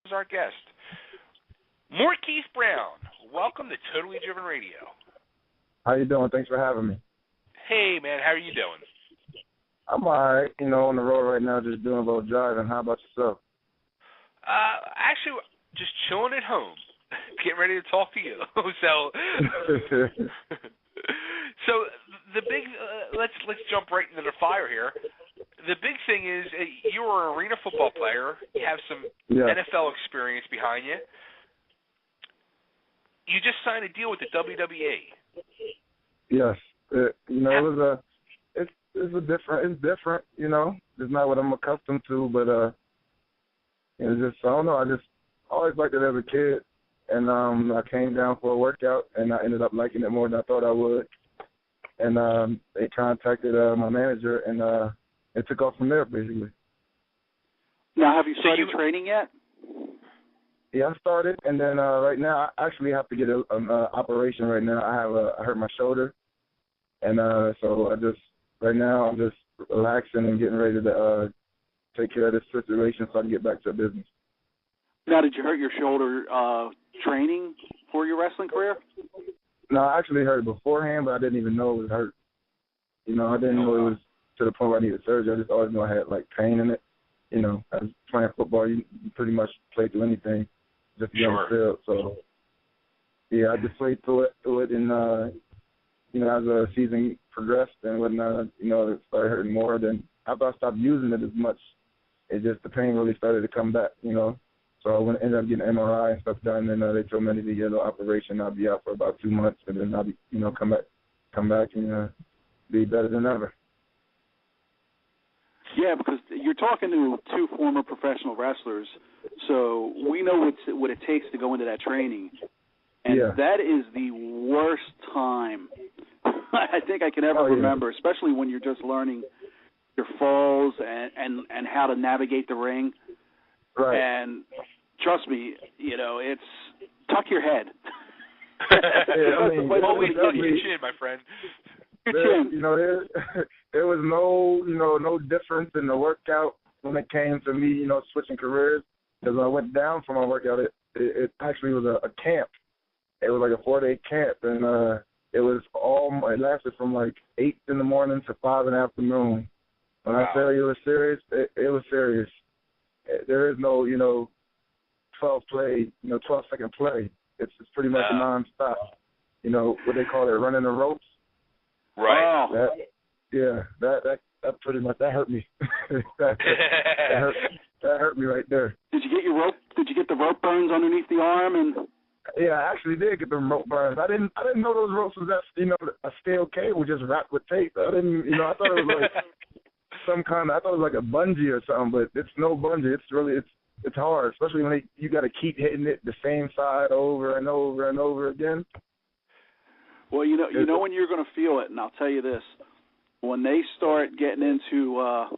is our guest. Morkeith Brown, welcome to Totally Driven Radio. How you doing? Thanks for having me. Hey, man, how are you doing? I'm all right. On the road right now, just doing a little driving. How about yourself? Actually, just chilling at home, getting ready to talk to you. So the big let's jump right into the fire here. The big thing is you were an arena football player. You have some NFL experience behind you. You just signed a deal with the WWE. Yes, it's different. It's not what I'm accustomed to, but it's just, I don't know. I just always liked it as a kid, and I came down for a workout, and I ended up liking it more than I thought I would. And they contacted my manager, and it took off from there, basically. Now, have you started training yet? Yeah, I started, and then right now I actually have to get an operation right now. I hurt my shoulder, and so right now I'm just relaxing and getting ready to take care of this situation so I can get back to business. Now, did you hurt your shoulder training for your wrestling career? No, I actually hurt it beforehand, but I didn't even know it was hurt. I didn't know it was to the point where I needed surgery. I just always knew I had, pain in it. I was playing football. You pretty much play through anything just to get on the field. So, yeah, I just played through it, and, as the season progressed and whatnot, it started hurting more. Then after I stopped using it as much, the pain really started to come back, So I ended up getting an MRI and stuff done, and they told me I needed to get a little operation. I'll be out for about 2 months, and then I'll be, come back and be better than ever. Yeah, because you're talking to two former professional wrestlers, so we know what it takes to go into that training. And that is the worst time I think I can ever remember, especially when you're just learning your falls and how to navigate the ring. Right. And trust me, it's tuck your head. Always tuck your chin, my friend. There was no difference in the workout when it came to me, switching careers. Because when I went down for my workout, it actually was a camp. It was like a 4-day camp, and it lasted from 8 in the morning to 5 in the afternoon. When I tell you it was serious, it was serious. There is no, 12-second play. It's pretty much nonstop. What they call it, running the ropes. Right. That pretty much hurt me. that hurt me right there. Did you get your rope? Did you get the rope burns underneath the arm? And yeah, I actually did get the rope burns. I didn't know those ropes was a steel cable just wrapped with tape. I didn't. I thought it was some kind of. I thought it was like a bungee or something, but it's no bungee. It's hard, especially when you got to keep hitting it the same side over and over and over again. Well, you know when you're going to feel it, and I'll tell you this: when they start getting into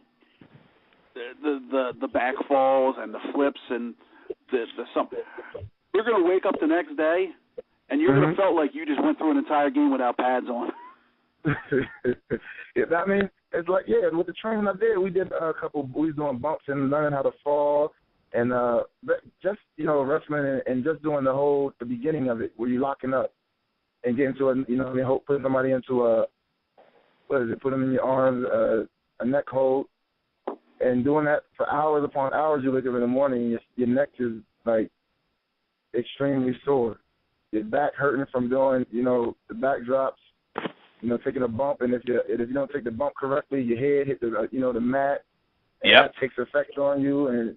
the back falls and the flips and the something, you're going to wake up the next day and you're going to feel like you just went through an entire game without pads on. I mean, it's with the training I did, we was doing bumps and learning how to fall, and just wrestling and just doing the beginning of it where you're locking up and getting to putting somebody into put them in your arms, a neck hold, and doing that for hours upon hours. You wake up in the morning, and your neck is extremely sore. Your back hurting from doing, the back drops, taking a bump, and if you don't take the bump correctly, your head hit the mat, and that takes effect on you, and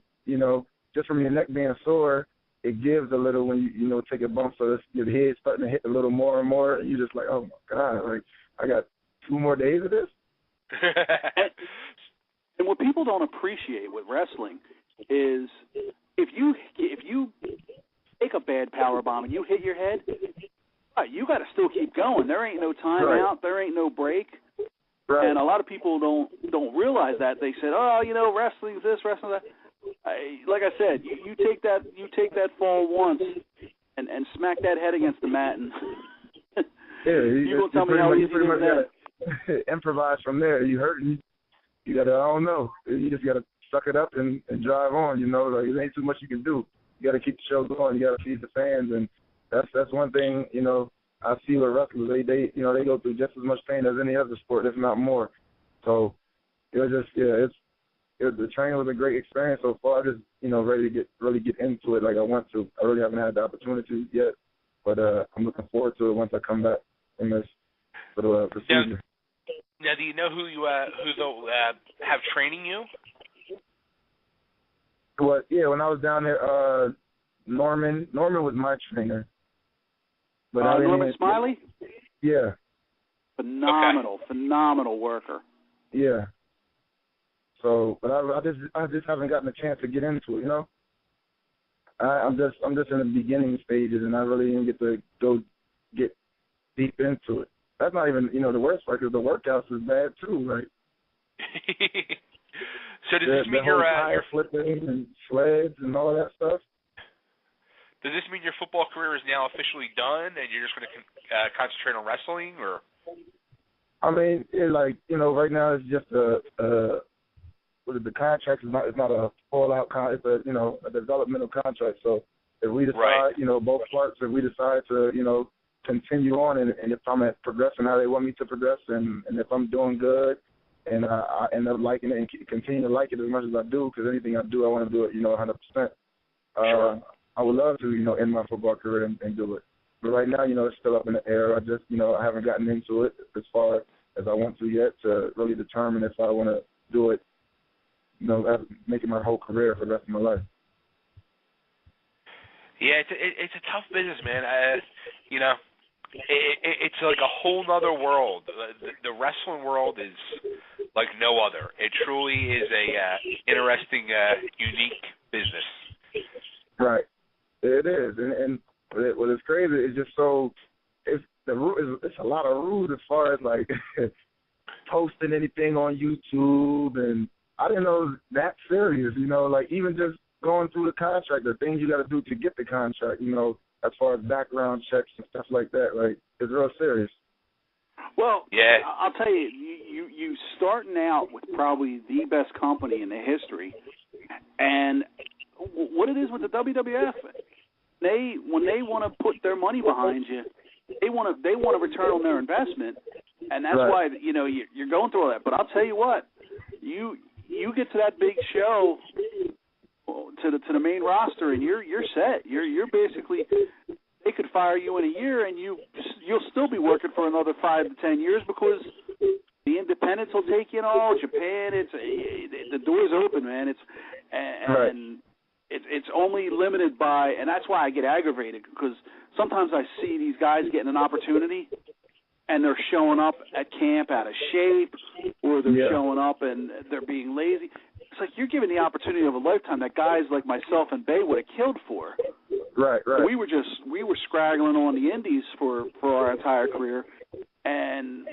just from your neck being sore, it gives a little when you take a bump, so your head's starting to hit a little more and more, and you're just like, oh my God, I got 2 more days of this. And what people don't appreciate with wrestling is if you take a bad power bomb and you hit your head, you got to still keep going. There ain't no timeout. Right. There ain't no break. Right. And a lot of people don't realize that. They said, wrestling's this, wrestling that. Like I said, you take that fall once and smack that head against the mat, and you gonna tell me how easy it is that. Improvise from there. You hurt, you gotta, I don't know. You just gotta suck it up and drive on. There ain't too much you can do. got to keep the show going. You got to feed the fans, and that's one thing, you know, I see with wrestlers. They you know, they go through just as much pain as any other sport, if not more. So it was just, the training was a great experience so far. I'm just, you know, ready to really get into it like I want to. I really haven't had the opportunity yet, but I'm looking forward to it once I come back from this little procedure. Now, do you know who they'll have training you? What? Yeah, when I was down there, Norman was my trainer. But Norman Smiley? Yeah. Phenomenal worker. Yeah. So, but I just haven't gotten a chance to get into it, you know. I'm just in the beginning stages, and I really didn't get to get deep into it. That's not even, you know, the worst part, because the workouts is bad too, right? So does this mean you're flipping and sleds and all that stuff? Does this mean your football career is now officially done, and you're just going to concentrate on wrestling, or? I mean, right now it's just the contract is not a full-out contract. It's a developmental contract. So if we decide, both parts, if we decide to, continue on, and if I'm progressing how they want me to progress, and if I'm doing good, and I end up liking it and continue to like it as much as I do, because anything I do, I want to do it, 100%. Sure. I would love to, end my football career and do it. But right now, it's still up in the air. I just, I haven't gotten into it as far as I want to yet to really determine if I want to do it, make it my whole career for the rest of my life. Yeah, it's a tough business, man. It's like a whole other world. The wrestling world is like no other. It truly is a interesting, unique business. Right. It is, and what is crazy is just it's a lot of rules as far as like posting anything on YouTube, and I didn't know it was that serious. Like even just going through the contract, the things you got to do to get the contract. As far as background checks and stuff like that, like it's real serious. Well, yeah, I'll tell you, you starting out with probably the best company in the history, and what it is with the WWF, when they want to put their money behind you, they want a return on their investment, and that's right. why you're going through all that. But I'll tell you what, you get to that big show, to the main roster, and you're set. You're basically, they could fire you in a year, and you'll still be working for another 5 to 10 years, because the independents will take you in all. Japan, the door's open, man. It's only limited by, and that's why I get aggravated, because sometimes I see these guys getting an opportunity, and they're showing up at camp out of shape, or they're showing up and they're being lazy. It's like you're giving the opportunity of a lifetime that guys like myself and Bay would have killed for. Right. We were scraggling on the indies for our entire career, and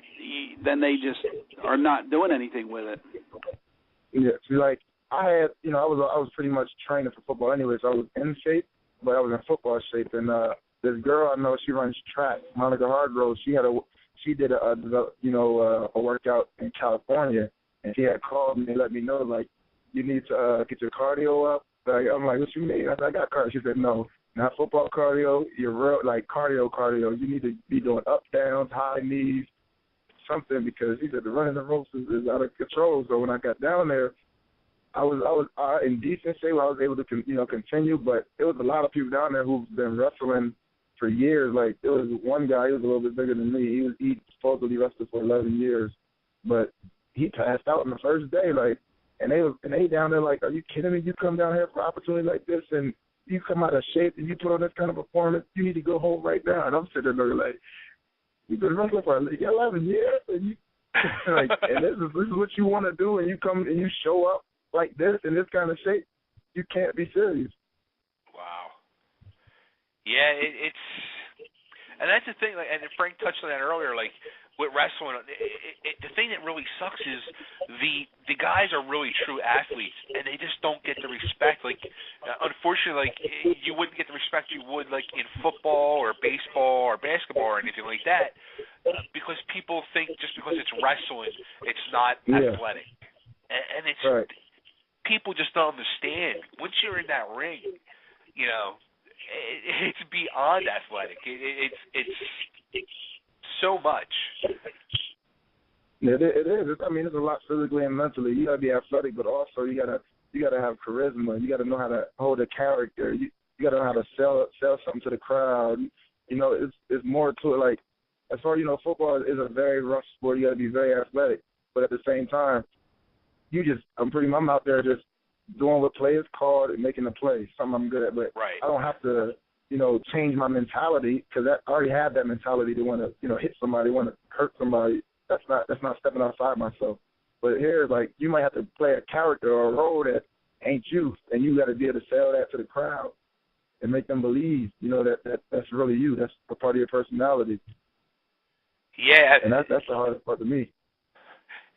then they just are not doing anything with it. Yeah, see, like I had, I was pretty much training for football anyway, so I was in shape, but I was in football shape. And this girl I know, she runs track, Monica Hargrove. She did a workout in California, and she had called me and let me know, like, you need to get your cardio up. Like, I'm like, what you mean? I said, I got cardio. She said, no, not football cardio. You're real, like cardio. You need to be doing up, downs, high knees, something, because she said the running the ropes is out of control. So when I got down there, I was in decent shape. I was able to continue, but there was a lot of people down there who've been wrestling for years. Like there was one guy, he was a little bit bigger than me. He supposedly wrestled for 11 years, but he passed out on the first day. Like, and they down there like, are you kidding me? You come down here for an opportunity like this, and you come out of shape, and you put on this kind of performance. You need to go home right now. And I'm sitting there like, you've been wrestling for 11 years, and you like, and this is what you want to do, and you come and you show up like this in this kind of shape. You can't be serious. Wow. Yeah, it's, and that's the thing. Like, and Frank touched on that earlier. Like with wrestling, the thing that really sucks is the guys are really true athletes, and they just don't get the respect. Like, unfortunately, like you wouldn't get the respect you would like in football or baseball or basketball or anything like that, because people think just because it's wrestling, it's not athletic, and it's. Right. People just don't understand. Once you're in that ring, you know, it's beyond athletic. It's so much. It is. I mean, it's a lot physically and mentally. You gotta be athletic, but also you gotta have charisma. You gotta know how to hold a character. You gotta know how to sell something to the crowd. You know, it's more to it. Like, as far as you know, football is a very rough sport. You gotta be very athletic, but at the same time, I'm out there just doing what play is called and making a play, something I'm good at. But right. I don't have to, change my mentality, because I already have that mentality to want to, hit somebody, want to hurt somebody. That's not stepping outside myself. But here, like, you might have to play a character or a role that ain't you, and you got to be able to sell that to the crowd and make them believe, that's really you. That's a part of your personality. Yeah. And that's the hardest part to me.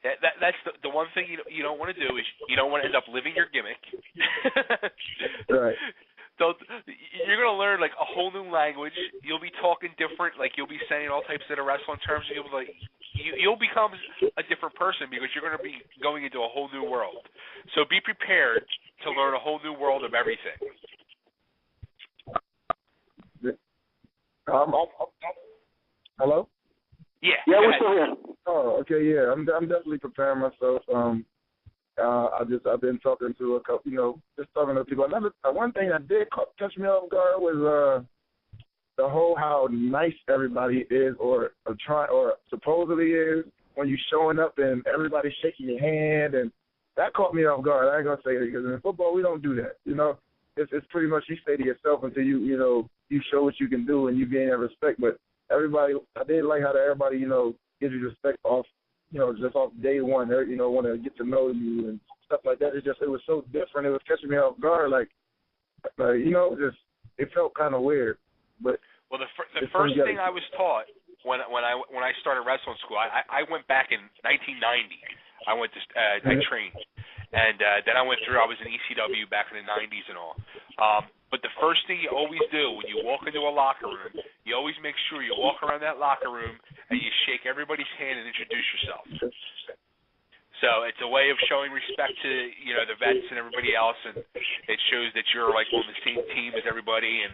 That's the one thing you don't want to do is you don't want to end up living your gimmick. Right. So you're going to learn like a whole new language. You'll be talking different. Like you'll be saying all types of wrestling terms. You'll become a different person because you're going to be going into a whole new world. So be prepared to learn a whole new world of everything. Hello? Yeah, we're still here. Oh, okay, yeah. I'm definitely preparing myself. I've been talking to a couple, just talking to people. One thing that did catch me off guard was the whole how nice everybody is, or supposedly is, when you showing up and everybody's shaking your hand, and that caught me off guard. I ain't gonna say it because in football we don't do that. It's pretty much you stay to yourself until you show what you can do and you gain that respect. But everybody, I did like how everybody, gives you respect off, just off day one. They, want to get to know you and stuff like that. It was so different. It was catching me off guard. It felt kind of weird. But the first thing I was taught when I started wrestling school, I went back in 1990. I trained, and then I went through. I was in ECW back in the 90s and all. But the first thing you always do when you walk into a locker room, you always make sure you walk around that locker room and you shake everybody's hand and introduce yourself. So it's a way of showing respect to the vets and everybody else, and it shows that you're like on the same team as everybody, and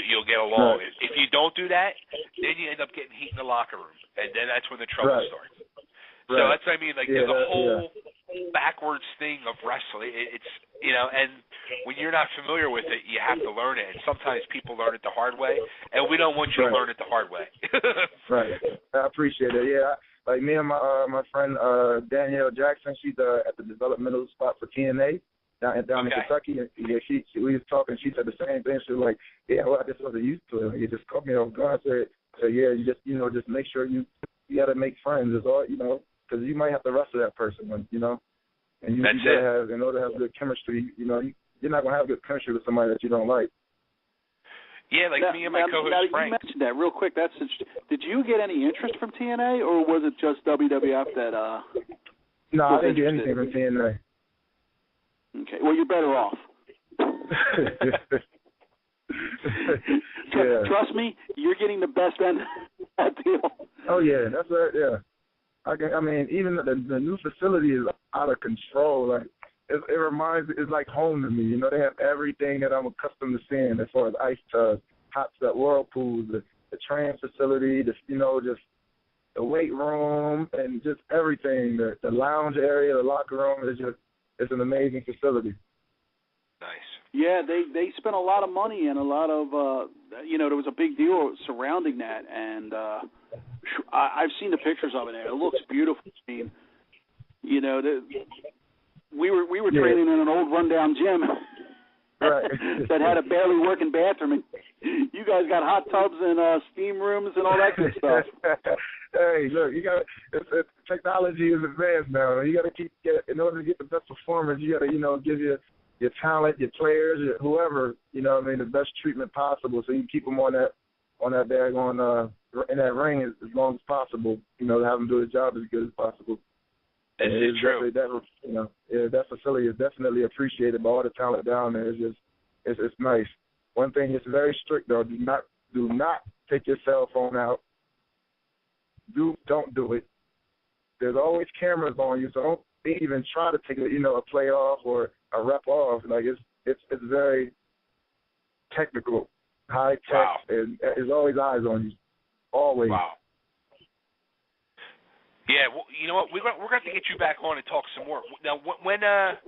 you'll get along. Right. If you don't do that, then you end up getting heat in the locker room, and then that's when the trouble starts. Right. So that's what I mean. Like there's a whole backwards thing of wrestling. It's and when you're not familiar with it, you have to learn it. And sometimes people learn it the hard way, and we don't want you to learn it the hard way. Right. I appreciate it. Yeah. Like me and my friend Danielle Jackson, she's at the developmental spot for TNA down in Kentucky. And we was talking. She said the same thing. She was like, "Yeah, well, I just wasn't used to it. You just caught me off guard." I said, "Yeah, you just make sure you got to make friends. Is all because you might have to wrestle that person, and you gotta have, in order to have good chemistry. You're not gonna have good chemistry with somebody that you don't like." Yeah, like me and my co-host Frank. You mentioned that real quick. Did you get any interest from TNA, or was it just WWF that? No, I didn't get anything from TNA. Okay, well, you're better off. Trust me, you're getting the best end of that deal. Oh yeah, that's right. Yeah. I mean, even the new facility is out of control. Like it reminds me, it's like home to me. They have everything that I'm accustomed to seeing as far as ice tubs, hot tub, whirlpools, the train facility, just the weight room, and just everything. The lounge area, the locker room it's an amazing facility. Nice. Yeah, they spent a lot of money and a lot of there was a big deal surrounding that, and I've seen the pictures of it. It looks beautiful. I mean, we were training in an old rundown gym that had a barely working bathroom, and you guys got hot tubs and steam rooms and all that good stuff. Hey, look, technology is advanced now. You got to in order to get the best performance, you got to give your talent, your players, whoever, the best treatment possible, so you keep them on that daggone in that ring as long as possible. Have them do the job as good as possible. It's true. That facility is definitely appreciated by all the talent down there. It's nice. One thing, it's very strict though. Do not take your cell phone out. Don't do it. There's always cameras on you, so don't even try to take a play off or a rep off. Like it's very technical, high tech, Wow. and there's always eyes on you, always. Wow. Yeah, well, you know what? We're going to have to get you back on and talk some more. Now, when are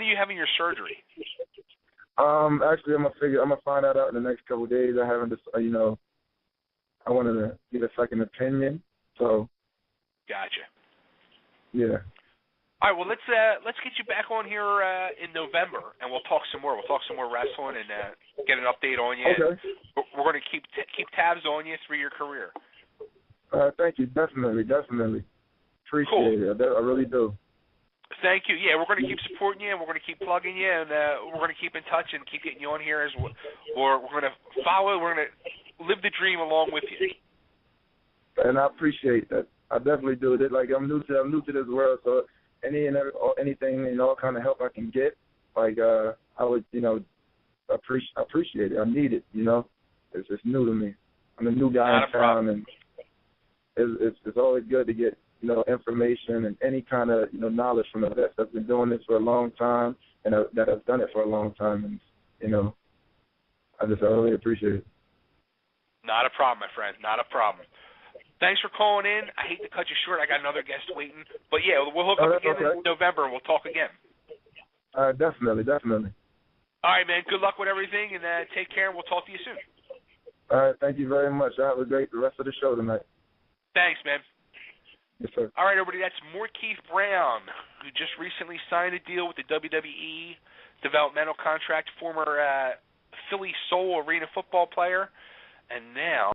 you having your surgery? Actually, I'm gonna find out in the next couple of days. I haven't, I wanted to get a second opinion. So. Gotcha. Yeah. All right. Well, let's get you back on here in November, and we'll talk some more. We'll talk some more wrestling and get an update on you. Okay. We're going to keep tabs on you through your career. Thank you. Definitely. Appreciate it. I really do. Thank you. Yeah, we're going to keep supporting you, and we're going to keep plugging you, and we're going to keep in touch and keep getting you on here as well. We're going to follow. We're going to live the dream along with you. And I appreciate that. I definitely do it. Like I'm new to this world, so anything all kind of help I can get, I would appreciate it. I need it. It's just new to me. I'm a new guy in town, and it's always good to get information and any kind of knowledge from the vets that's been doing this for a long time and that have done it for a long time, and I really appreciate it. Not a problem, my friend. Not a problem. Thanks for calling in. I hate to cut you short. I got another guest waiting, but yeah, we'll hook up again in November and we'll talk again. Definitely. All right, man. Good luck with everything, and take care. And we'll talk to you soon. All right. Thank you very much. Have a great rest of the show tonight. Thanks, man. Yes, sir. All right, everybody, that's Morkeith Brown, who just recently signed a deal with the WWE developmental contract, former Philly Soul Arena football player, and now